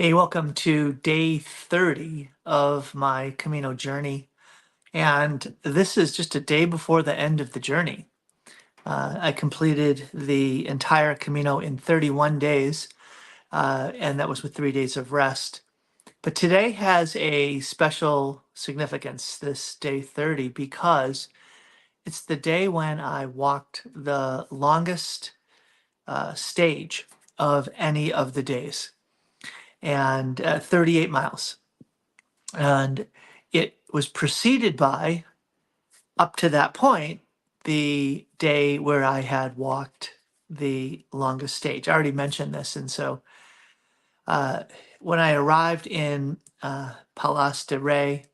Hey, welcome to day 30 of my Camino journey. And this is just a day before the end of the journey. I completed the entire Camino in 31 days, and that was with 3 days of rest. But today has a special significance, this day 30, because it's the day when I walked the longest stage of any of the days, and 38 miles. And it was preceded by, up to that point, the day where I had walked the longest stage. I already mentioned this. And so uh, when I arrived in Palas de Rei,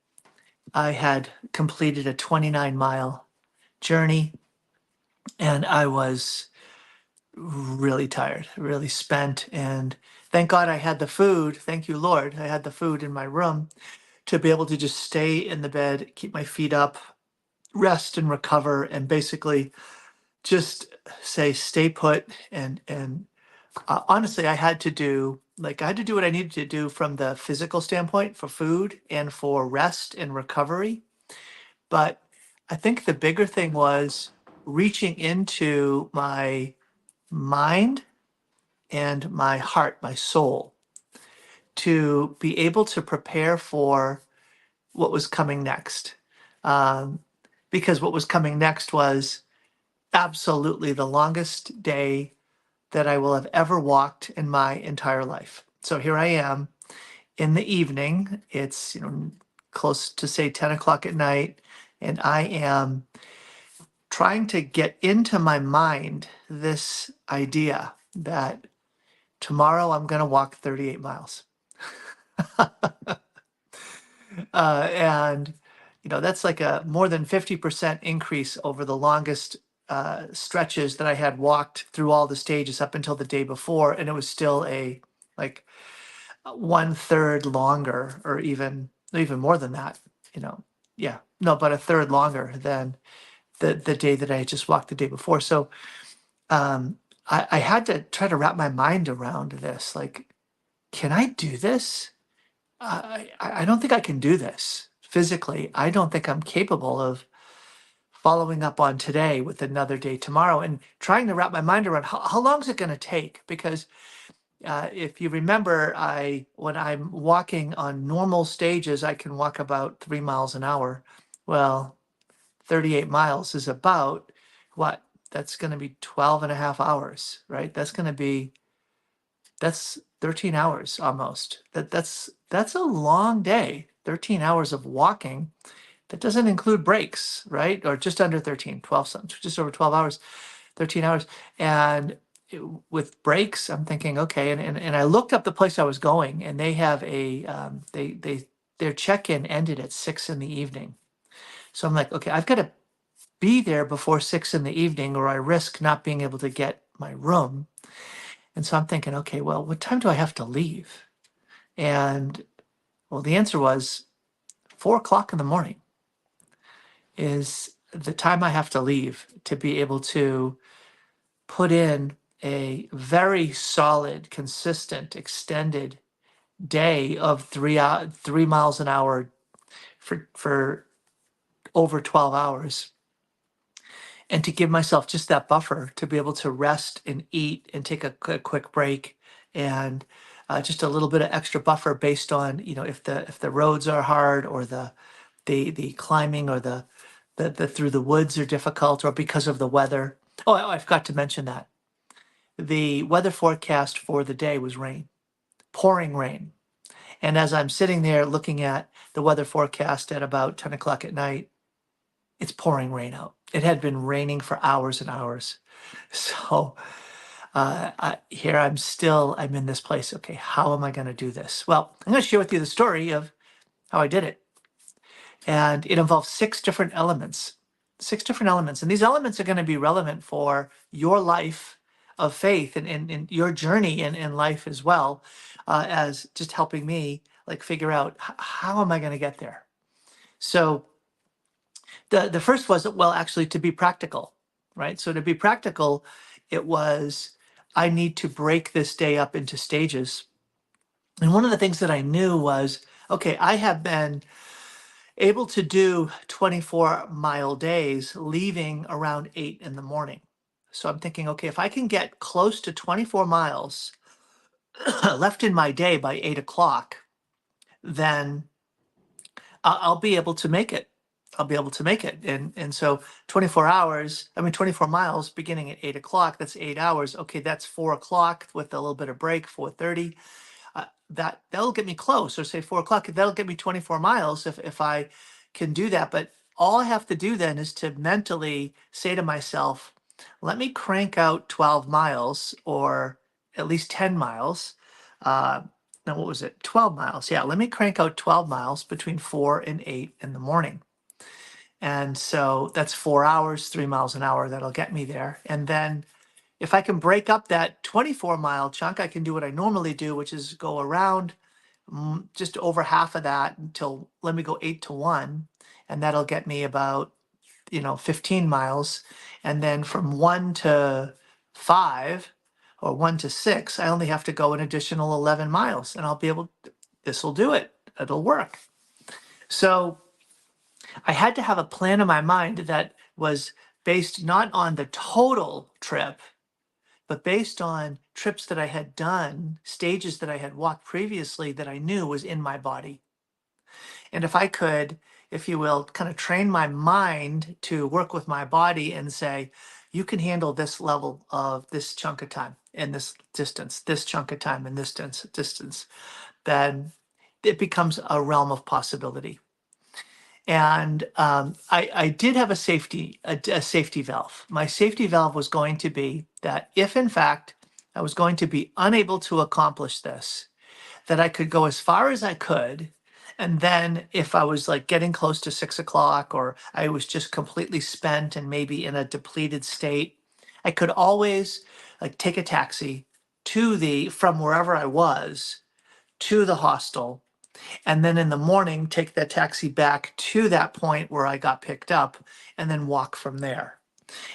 I had completed a 29-mile journey, and I was really tired, really spent. And thank God I had the food. Thank you, Lord. I had the food in my room to be able to just stay in the bed, keep my feet up, rest and recover, and basically just say stay put. And honestly, I had to do what I needed to do from the physical standpoint for food and for rest and recovery. But I think the bigger thing was reaching into my mind and my heart, my soul, to be able to prepare for what was coming next. Um, because what was coming next was absolutely the longest day that I will have ever walked in my entire life. So here I am in the evening. It's, close to say 10 o'clock at night, and I am trying to get into my mind this idea that tomorrow I'm going to walk 38 miles. And that's like a more than 50% increase over the longest stretches that I had walked through all the stages up until the day before, and it was still a like one third longer, or even more than that. Yeah, no, but a third longer than the day that I had just walked the day before. So I had to try to wrap my mind around this. Like, can I do this? I don't think I can do this physically. I don't think I'm capable of following up on today with another day tomorrow, and trying to wrap my mind around how long is it going to take? Because if you remember, when I'm walking on normal stages, I can walk about 3 miles an hour. Well, 38 miles is about what? That's going to be 12 and a half hours, right? That's 13 hours almost. That's a long day. 13 hours of walking. That doesn't include breaks, right? Or just under 13, 12, something, just over 12 hours, 13 hours. And with breaks, I'm thinking, okay. And I looked up the place I was going, and they have their check-in ended at 6 in the evening. So I'm like, okay, I've got to be there before 6 in the evening, or I risk not being able to get my room. And so I'm thinking, okay, well, what time do I have to leave? And well, the answer was 4 o'clock in the morning is the time I have to leave to be able to put in a very solid, consistent, extended day of 3 miles an hour for over 12 hours. And to give myself just that buffer to be able to rest and eat and take a quick break, and just a little bit of extra buffer based on, if the roads are hard, or the climbing, or the through the woods are difficult, or because of the weather. Oh, I forgot to mention that the weather forecast for the day was rain, pouring rain. And as I'm sitting there looking at the weather forecast at about 10 o'clock at night, it's pouring rain out. It had been raining for hours and hours. So here I'm in this place. Okay, how am I going to do this? Well, I'm going to share with you the story of how I did it. And it involves six different elements. Six different elements. And these elements are going to be relevant for your life of faith, and your journey in life as well, as just helping me like figure out how am I going to get there. So the first was, well, actually, to be practical, right? So to be practical, it was, I need to break this day up into stages And one of the things that I knew was, okay, I have been able to do 24-mile days leaving around 8 in the morning. So I'm thinking, okay, if I can get close to 24 miles left in my day by 8 o'clock, then I'll be able to make it. I'll be able to make it. And so 24 hours, I mean, 24 miles beginning at 8 o'clock, that's 8 hours. Okay, that's 4 o'clock with a little bit of break, 4:30. That'll get me close, or say 4 o'clock. That'll get me 24 miles if I can do that. But all I have to do then is to mentally say to myself, let me crank out 12 miles or at least 10 miles. Uh, now, what was it? 12 miles. Yeah, let me crank out 12 miles between 4 and 8 in the morning. And so that's 4 hours, 3 miles an hour. That'll get me there. And then if I can break up that 24-mile chunk, I can do what I normally do, which is go around just over half of that until, let me go 8 to 1. And that'll get me about, 15 miles. And then from 1 to 5 or 1 to 6, I only have to go an additional 11 miles and I'll be able, this will do it. It'll work. So I had to have a plan in my mind that was based not on the total trip, but based on trips that I had done, stages that I had walked previously that I knew was in my body. And if I could, if you will, kind of train my mind to work with my body and say, you can handle this level of this chunk of time in this distance, this chunk of time in this distance, then it becomes a realm of possibility. And I did have a safety valve. My safety valve was going to be that if, in fact, I was going to be unable to accomplish this, that I could go as far as I could. And then if I was like getting close to 6 o'clock or I was just completely spent and maybe in a depleted state, I could always like take a taxi from wherever I was to the hostel, and then in the morning take that taxi back to that point where I got picked up and then walk from there.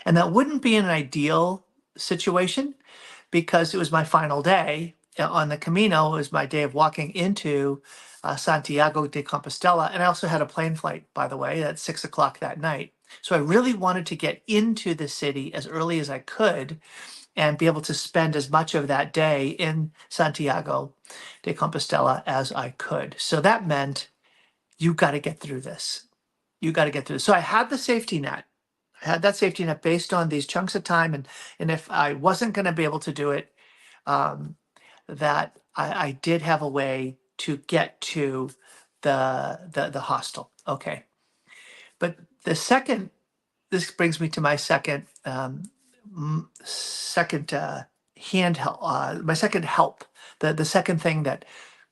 And that wouldn't be an ideal situation because it was my final day on the Camino. It was my day of walking into Santiago de Compostela. And I also had a plane flight, by the way, at 6 o'clock that night. So I really wanted to get into the city as early as I could and be able to spend as much of that day in Santiago de Compostela as I could. So that meant you got to get through this. You got to get through this. So I had the safety net. I had that safety net based on these chunks of time. And if I wasn't going to be able to do it, that I did have a way to get to the hostel. Okay. But this brings me to my second my second help, the second thing that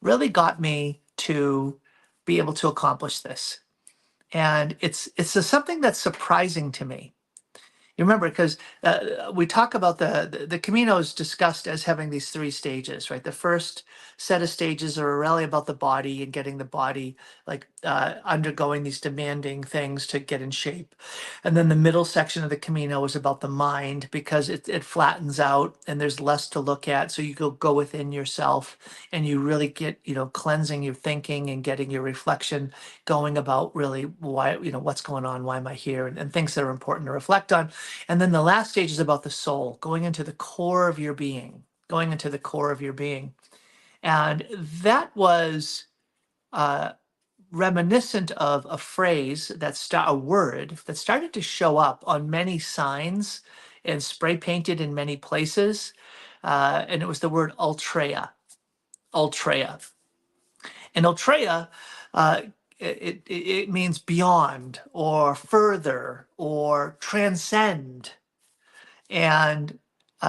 really got me to be able to accomplish this. And something that's surprising to me. You remember, because we talk about the Camino is discussed as having these three stages, right? The first set of stages are really about the body and getting the body like undergoing these demanding things to get in shape. And then the middle section of the Camino is about the mind because it flattens out and there's less to look at. So you go within yourself and you really get, cleansing your thinking and getting your reflection going about really why, what's going on, why am I here, and things that are important to reflect on. And then the last stage is about the soul, going into the core of your being, going into the core of your being. And that was reminiscent of a phrase a word that started to show up on many signs and spray painted in many places. And it was the word ultreia, ultreia. And ultreia, it means beyond or further or transcend. And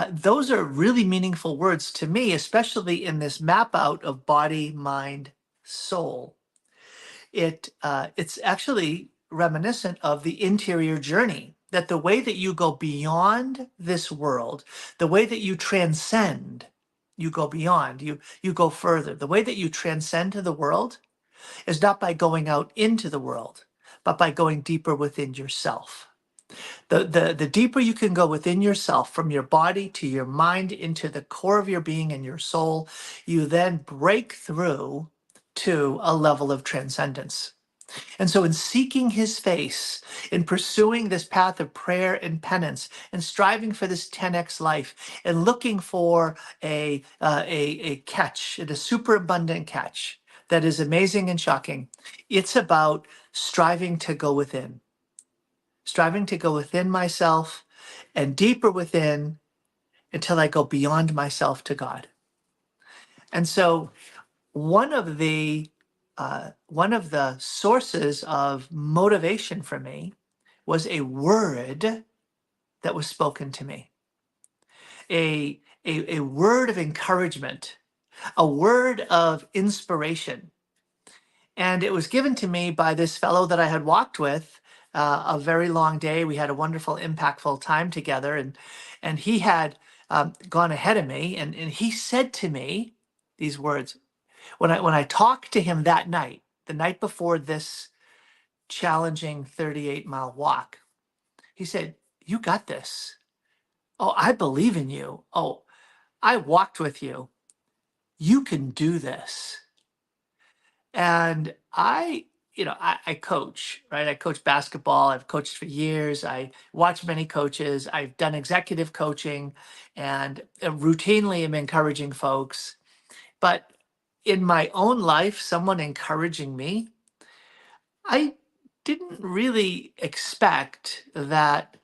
those are really meaningful words to me, especially in this map out of body, mind, soul. It's actually reminiscent of the interior journey, that the way that you go beyond this world, the way that you transcend, you go beyond, you go further. The way that you transcend to the world is not by going out into the world, but by going deeper within yourself. The deeper you can go within yourself, from your body to your mind into the core of your being and your soul, you then break through to a level of transcendence. And so, in seeking his face, in pursuing this path of prayer and penance, and striving for this 10x life, and looking for a catch, and a superabundant catch that is amazing and shocking, it's about striving to go within myself and deeper within until I go beyond myself to God. And so, one of the sources of motivation for me was a word that was spoken to me, a word of encouragement, a word of inspiration. And it was given to me by this fellow that I had walked with a very long day. We had a wonderful, impactful time together, and he had gone ahead of me, and he said to me these words. When I talked to him that night, the night before this challenging 38-mile walk, he said, "You got this. Oh, I believe in you. Oh, I walked with you. You can do this." And I coach, right? I coach basketball. I've coached for years. I watch many coaches. I've done executive coaching, and routinely am encouraging folks. But in my own life, someone encouraging me, I didn't really expect that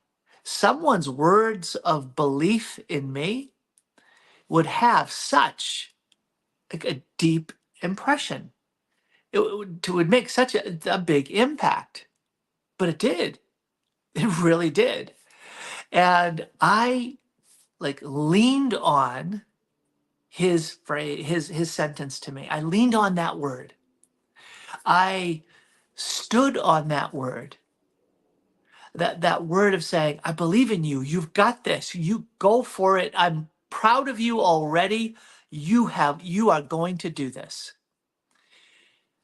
someone's words of belief in me would have such like a deep impression. It would make such a big impact, but it did. It really did. And I like leaned on his phrase, his sentence to me. I leaned on that word. I stood on that word, that word of saying, "I believe in you. You've got this. You go for it. I'm proud of you already. You are going to do this."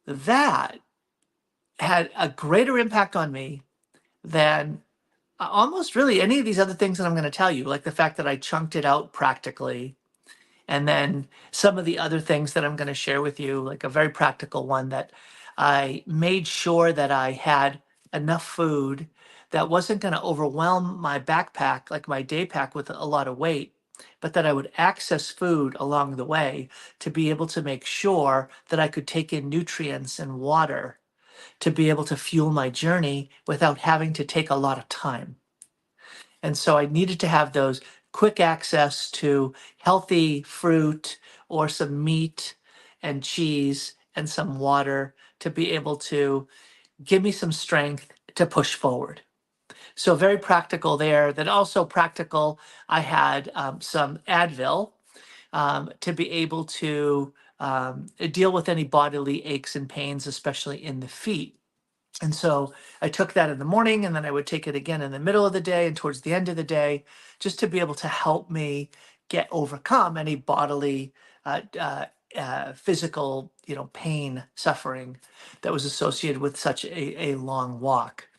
That had a greater impact on me than almost really any of these other things that I'm going to tell you, like the fact that I chunked it out practically. And then some of the other things that I'm going to share with you, like a very practical one, that I made sure that I had enough food that wasn't going to overwhelm my backpack, like my day pack, with a lot of weight, but that I would access food along the way to be able to make sure that I could take in nutrients and water to be able to fuel my journey without having to take a lot of time. And so I needed to have those quick access to healthy fruit or some meat and cheese and some water to be able to give me some strength to push forward. So very practical there. Then also practical, I had some Advil to be able to deal with any bodily aches and pains, especially in the feet. And so I took that in the morning, and then I would take it again in the middle of the day and towards the end of the day, just to be able to help me overcome any bodily, physical, pain, suffering that was associated with such a long walk.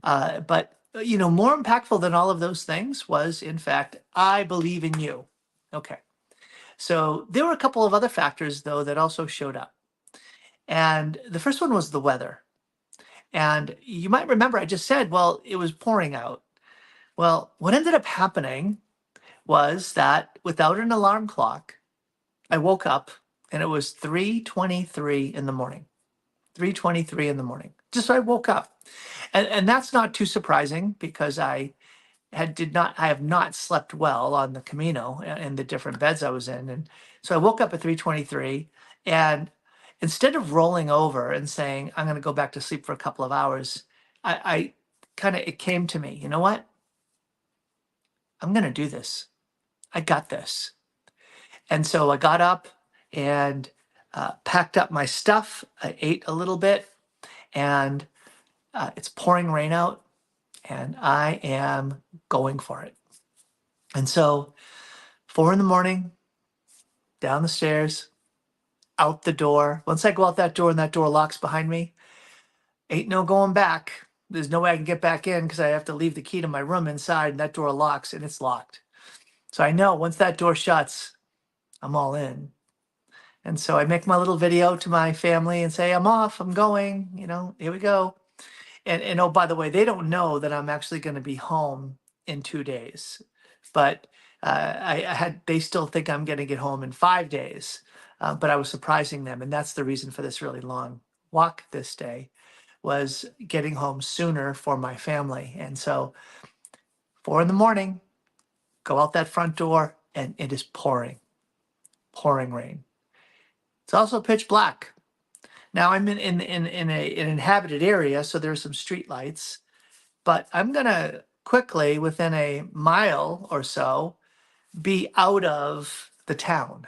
But more impactful than all of those things was, in fact, "I believe in you." Okay. So there were a couple of other factors, though, that also showed up. And the first one was the weather. And you might remember I just said, well, it was pouring out. Well, what ended up happening was that without an alarm clock, I woke up and it was 3:23 in the morning. 3:23 in the morning. Just I woke up. And that's not too surprising because I have not slept well on the Camino in the different beds I was in. And so I woke up at 3:23, and instead of rolling over and saying, "I'm going to go back to sleep for a couple of hours," I kind of, it came to me, you know what? I'm going to do this. I got this. And so I got up and packed up my stuff. I ate a little bit, and it's pouring rain out, and I am going for it. And so 4 in the morning, down the stairs, out the door. Once I go out that door and that door locks behind me, ain't no going back. There's no way I can get back in because I have to leave the key to my room inside, and that door locks, and it's locked. So I know once that door shuts, I'm all in. And so I make my little video to my family and say, I'm off, I'm going, here we go. And oh, by the way, they don't know that I'm actually going to be home in 2 days. But they still think I'm going to get home in 5 days. But I was surprising them. And that's the reason for this really long walk this day, was getting home sooner for my family. And so 4 a.m, go out that front door, and it is pouring rain. It's also pitch black. Now I'm in an inhabited area, so there's some street lights, but I'm gonna quickly, within a mile or so, be out of the town,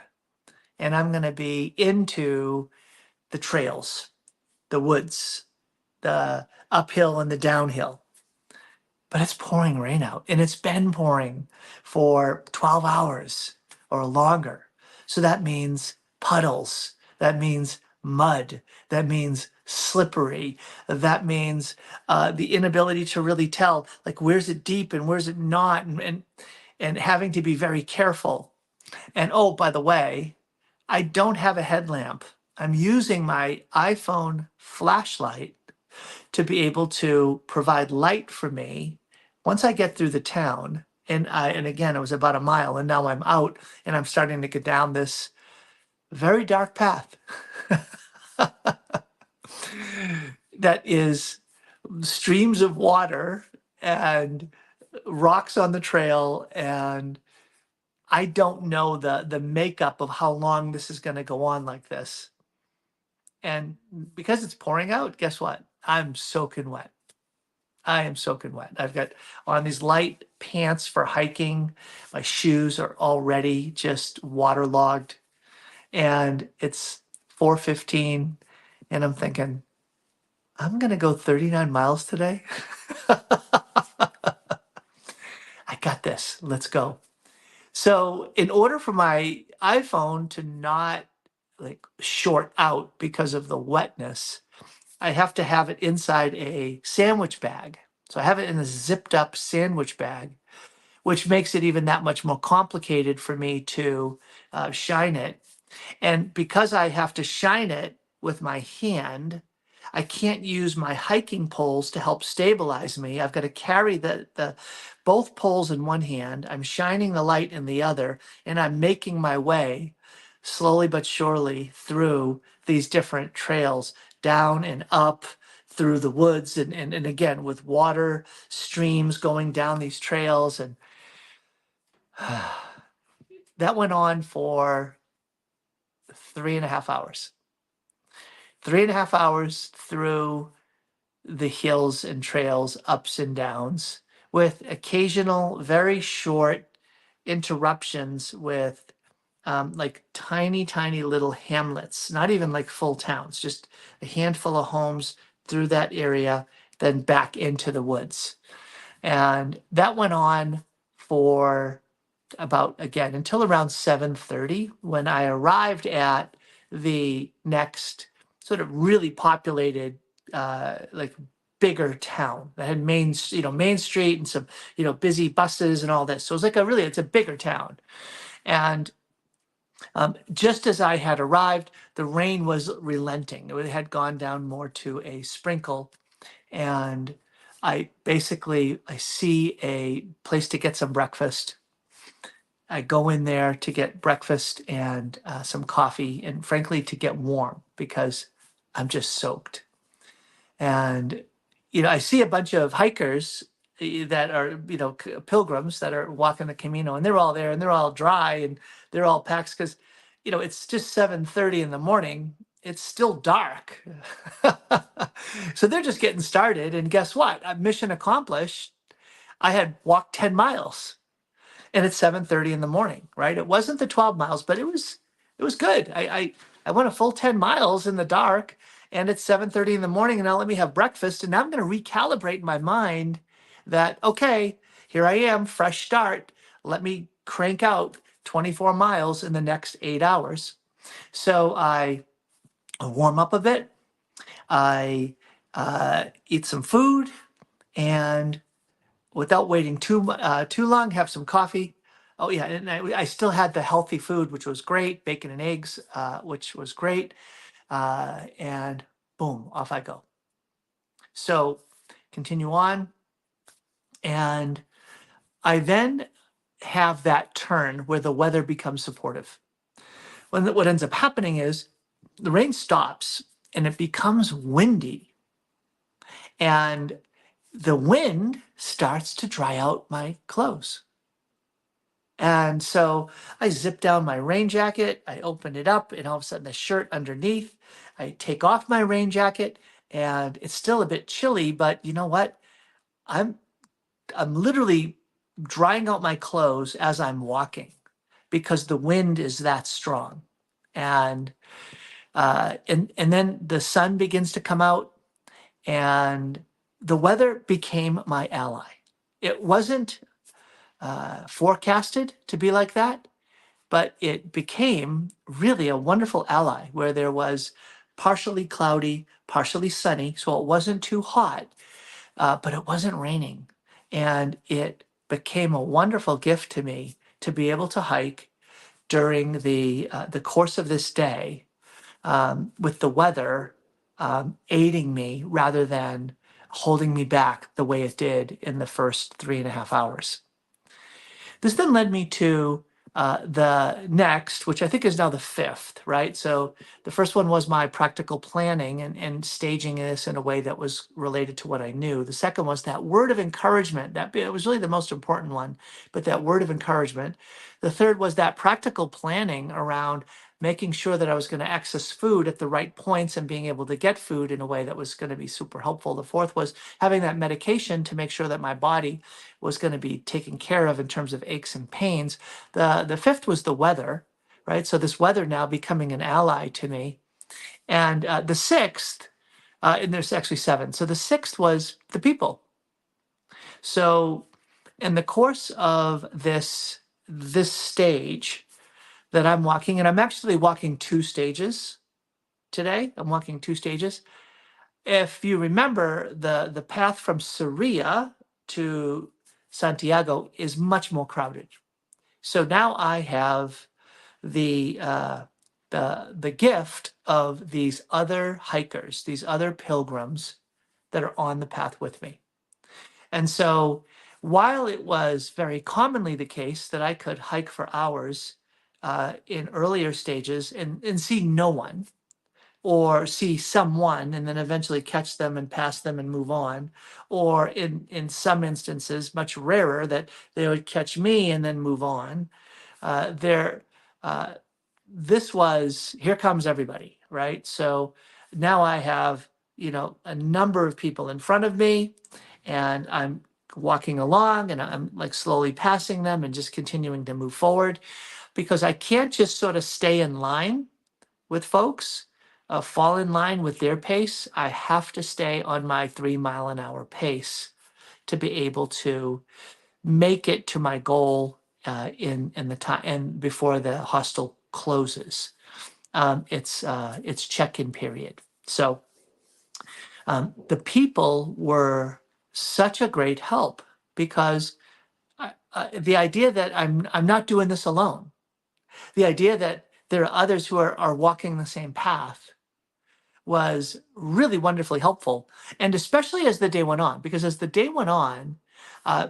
and I'm gonna be into the trails, the woods, the uphill and the downhill. But it's pouring rain out, and it's been pouring for 12 hours or longer. So that means puddles, that means mud, that means slippery, that means the inability to really tell, like, where's it deep and where's it not, and having to be very careful. And oh, by the way, I don't have a headlamp. I'm using my iPhone flashlight to be able to provide light for me once I get through the town. And again, it was about a mile, and now I'm out, and I'm starting to get down this very dark path that is streams of water and rocks on the trail, and I don't know the makeup of how long this is going to go on like this. And because it's pouring out, guess what? I'm soaking wet. I am soaking wet. I've got on these light pants for hiking. My shoes are already just waterlogged, and it's 4:15, and I'm thinking, I'm gonna go 39 miles today. I got this. Let's go. So, in order for my iPhone to not like short out because of the wetness, I have to have it inside a sandwich bag. So I have it in a zipped up sandwich bag, which makes it even that much more complicated for me to shine it. And because I have to shine it with my hand, I can't use my hiking poles to help stabilize me. I've got to carry the both poles in one hand. I'm shining the light in the other, and I'm making my way slowly but surely through these different trails, down and up through the woods, and again with water streams going down these trails. And that went on for 3.5 hours. 3.5 hours through the hills and trails, ups and downs, with occasional, very short interruptions with like tiny, tiny little hamlets, not even like full towns, just a handful of homes through that area, then back into the woods. And that went on for about, again, until around 7:30, when I arrived at the next sort of really populated, like bigger town that had Main Street and some, busy buses and all this. So it's a bigger town. And just as I had arrived, the rain was relenting. It had gone down more to a sprinkle, and I see a place to get some breakfast. I go in there to get breakfast and some coffee, and frankly, to get warm because I'm just soaked. And, I see a bunch of hikers that are, pilgrims that are walking the Camino, and they're all there, and they're all dry, and they're all packed because, it's just 7:30 in the morning. It's still dark. So they're just getting started. And guess what? Mission accomplished. I had walked 10 miles, and it's 7:30 in the morning, right? It wasn't the 12 miles, but it was good. I went a full 10 miles in the dark, and it's 7:30 in the morning, and now let me have breakfast, and now I'm going to recalibrate my mind that, okay, here I am, fresh start. Let me crank out 24 miles in the next 8 hours. So I warm up a bit. I eat some food. and without waiting too long, have some coffee. Oh yeah, and I still had the healthy food, which was great, bacon and eggs, which was great, and boom, off I go. So continue on, and I then have that turn where the weather becomes supportive. What ends up happening is the rain stops and it becomes windy, and the wind starts to dry out my clothes. And so I zip down my rain jacket, I open it up, and all of a sudden the shirt underneath, I take off my rain jacket, and it's still a bit chilly, but you know what? I'm I'm literally drying out my clothes as I'm walking because the wind is that strong. And and then the sun begins to come out, and the weather became my ally. It wasn't forecasted to be like that, but it became really a wonderful ally where there was partially cloudy, partially sunny, so it wasn't too hot, but it wasn't raining. And it became a wonderful gift to me to be able to hike during the course of this day, with the weather aiding me rather than holding me back the way it did in the first 3.5 hours. This then led me to the next, which I think is now the fifth, right? So the first one was my practical planning and staging this in a way that was related to what I knew. The second was that word of encouragement. It was really the most important one, but that word of encouragement. The third was that practical planning around making sure that I was going to access food at the right points and being able to get food in a way that was going to be super helpful. The fourth was having that medication to make sure that my body was going to be taken care of in terms of aches and pains. The fifth was the weather, right? So this weather now becoming an ally to me. And the sixth, and there's actually seven. So the sixth was the people. So in the course of this stage that I'm walking, and I'm actually walking 2 stages today. I'm walking 2 stages. If you remember, the path from Syria to Santiago is much more crowded. So now I have the the gift of these other hikers, these other pilgrims that are on the path with me. And so while it was very commonly the case that I could hike for hours in earlier stages and see no one, or see someone and then eventually catch them and pass them and move on, or in some instances, much rarer, that they would catch me and then move on. There, this was, here comes everybody, right? So now I have, a number of people in front of me, and I'm walking along and I'm like slowly passing them and just continuing to move forward because I can't just sort of stay in line with folks, fall in line with their pace. I have to stay on my 3 mile an hour pace to be able to make it to my goal in the time and before the hostel closes. It's check-in period. So the people were such a great help because the idea that I'm not doing this alone, the idea that there are others who are walking the same path was really wonderfully helpful. And especially as the day went on, because as the day went on,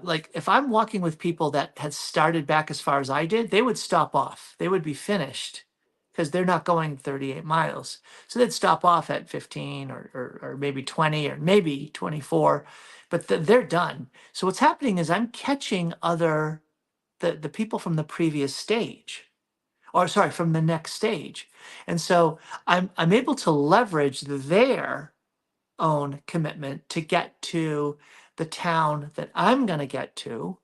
like if I'm walking with people that had started back as far as I did, they would stop off. They would be finished because they're not going 38 miles. So they'd stop off at 15 or maybe 20 or maybe 24, but they're done. So what's happening is I'm catching the people from the previous stage, or sorry, from the next stage. And so I'm able to leverage their own commitment to get to the town that I'm going to get to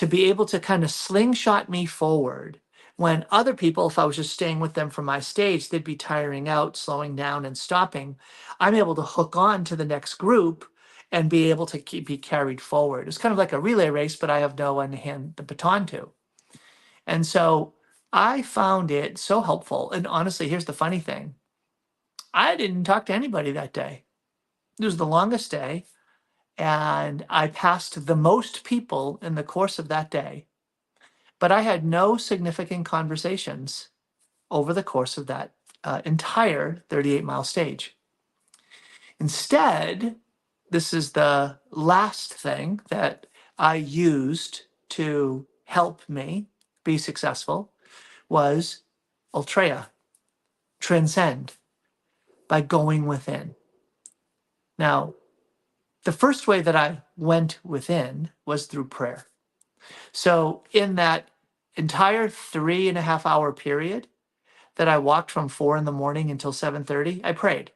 be able to kind of slingshot me forward when other people, if I was just staying with them from my stage, they'd be tiring out, slowing down and stopping. I'm able to hook on to the next group and be able to be carried forward. It's kind of like a relay race, but I have no one to hand the baton to. And so I found it so helpful. And honestly, here's the funny thing. I didn't talk to anybody that day. It was the longest day. and I passed the most people in the course of that day, but I had no significant conversations over the course of that entire 38-mile stage. Instead, this is the last thing that I used to help me be successful, was ultreia, transcend, by going within. Now, the first way that I went within was through prayer. So in that entire 3.5 hour period that I walked from 4 in the morning until 7:30, I prayed.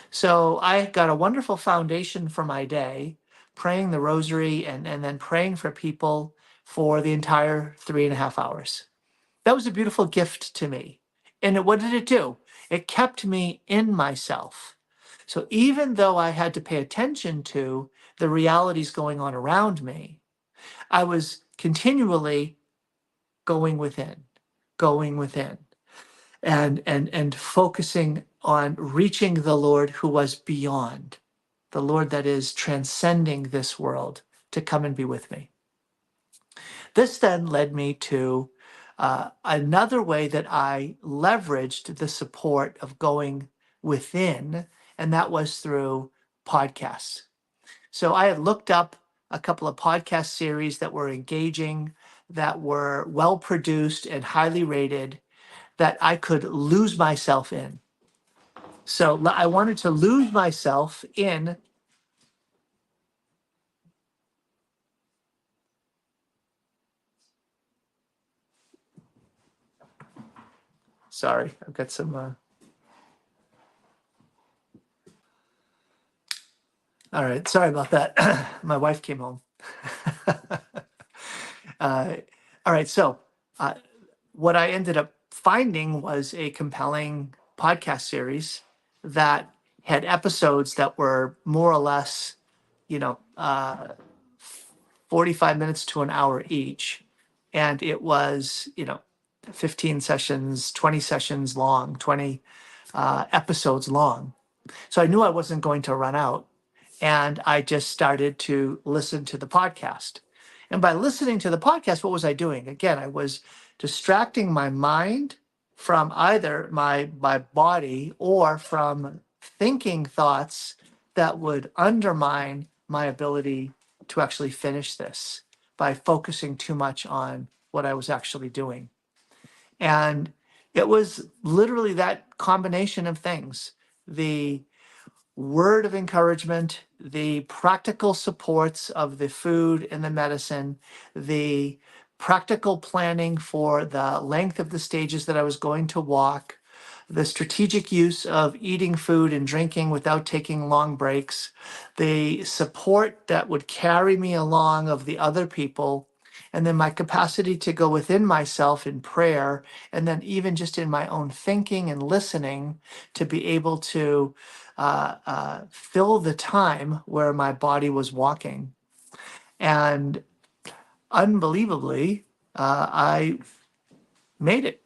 So I got a wonderful foundation for my day, praying the rosary and then praying for people for the entire 3.5 hours. That was a beautiful gift to me. And what did it do? It kept me in myself. So even though I had to pay attention to the realities going on around me, I was continually going within, going within, and focusing on reaching the Lord who was beyond, the Lord that is transcending this world, to come and be with me. This then led me to another way that I leveraged the support of going within, and that was through podcasts. So I had looked up a couple of podcast series that were engaging, that were well produced and highly rated, that I could lose myself in. So I wanted to lose myself in. Sorry, I've got some. All right, sorry about that. My wife came home. All right, so what I ended up finding was a compelling podcast series that had episodes that were more or less, 45 minutes to an hour each. And it was, 15 sessions, 20 sessions long, 20 episodes long. So I knew I wasn't going to run out. And I just started to listen to the podcast. And by listening to the podcast, what was I doing? Again, I was distracting my mind from either my body or from thinking thoughts that would undermine my ability to actually finish this by focusing too much on what I was actually doing. And it was literally that combination of things. The word of encouragement, the practical supports of the food and the medicine, the practical planning for the length of the stages that I was going to walk, the strategic use of eating food and drinking without taking long breaks, the support that would carry me along of the other people, and then my capacity to go within myself in prayer, and then even just in my own thinking and listening, to be able to fill the time where my body was walking. And unbelievably, I made it.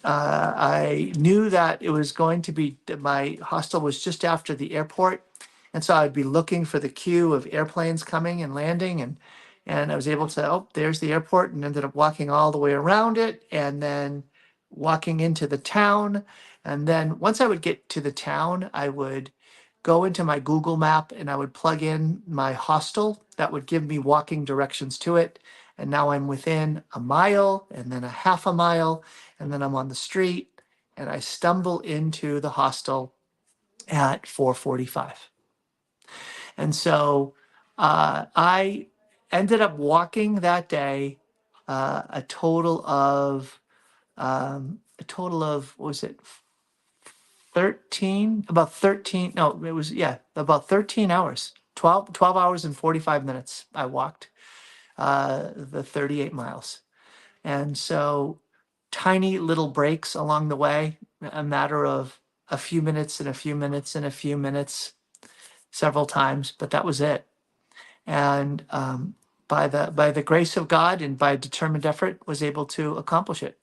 I knew that it was going to be, that my hostel was just after the airport. And so I'd be looking for the queue of airplanes coming and landing. And I was able to, oh, there's the airport, and ended up walking all the way around it and then walking into the town. And then once I would get to the town, I would go into my Google map and I would plug in my hostel. That would give me walking directions to it. And now I'm within a mile and then a half a mile, and then I'm on the street, and I stumble into the hostel at 4:45. And so I ended up walking that day a total of what was it, 13, about 13, no, it was, yeah, about 13 hours, 12 hours and 45 minutes I walked the 38 miles. And so tiny little breaks along the way, a matter of a few minutes and a few minutes and a few minutes, several times, but that was it. And by the grace of God and by determined effort, was able to accomplish it.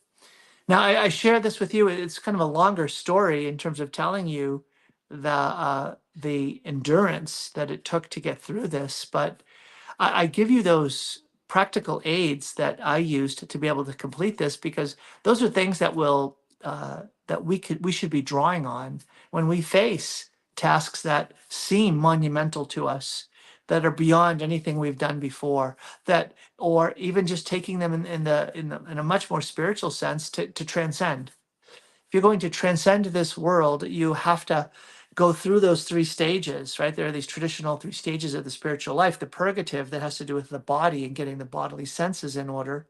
Now, I share this with you. It's kind of a longer story in terms of telling you the endurance that it took to get through this, but I give you those practical aids that I used to be able to complete this, because those are things that will that we should be drawing on when we face tasks that seem monumental to us, that are beyond anything we've done before, that or even just taking them in a much more spiritual sense to transcend. If you're going to transcend this world, you have to go through those three stages, right? There are these traditional three stages of the spiritual life: the purgative, that has to do with the body and getting the bodily senses in order.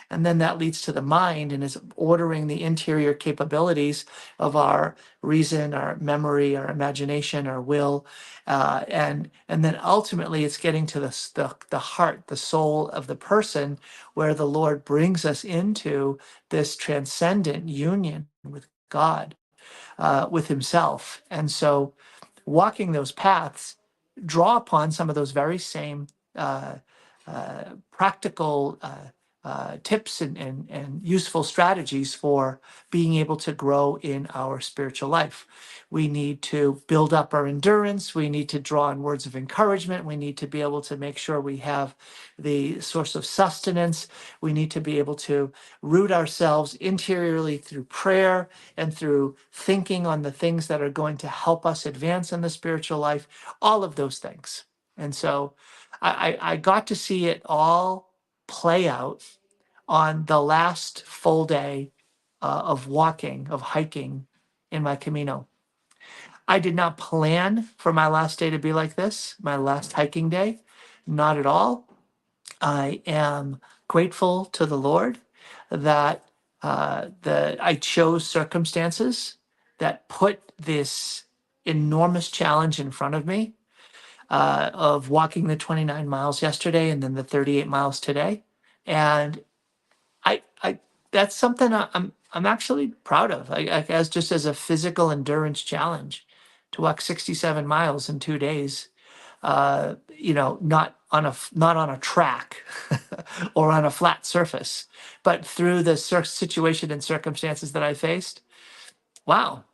And then that leads to the mind and is ordering the interior capabilities of our reason, our memory, our imagination, our will. And then ultimately it's getting to the heart, the soul of the person, where the Lord brings us into this transcendent union with God, with Himself. And so, walking those paths draw upon some of those very same uh, practical tips and useful strategies for being able to grow in our spiritual life. We need to build up our endurance. We need to draw on words of encouragement. We need to be able to make sure we have the source of sustenance. We need to be able to root ourselves interiorly through prayer and through thinking on the things that are going to help us advance in the spiritual life, all of those things. And so I got to see it all play out on the last full day of walking, of hiking in my Camino. I did not plan for my last day to be like this, my last hiking day, not at all. I am grateful to the Lord that I chose circumstances that put this enormous challenge in front of me, of walking the 29 miles yesterday and then the 38 miles today. And I that's something I'm actually proud of. As just as a physical endurance challenge, to walk 67 miles in 2 days, not on a track or on a flat surface, but through the situation and circumstances that I faced. Wow,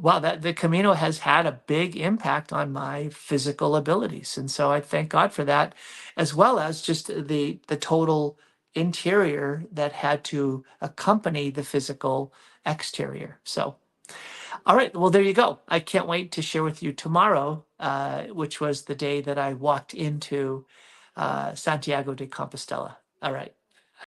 wow, that the Camino has had a big impact on my physical abilities, and so I thank God for that, as well as just the total interior that had to accompany the physical exterior. So, all right, well, there you go. I can't wait to share with you tomorrow, which was the day that I walked into Santiago de Compostela. All right.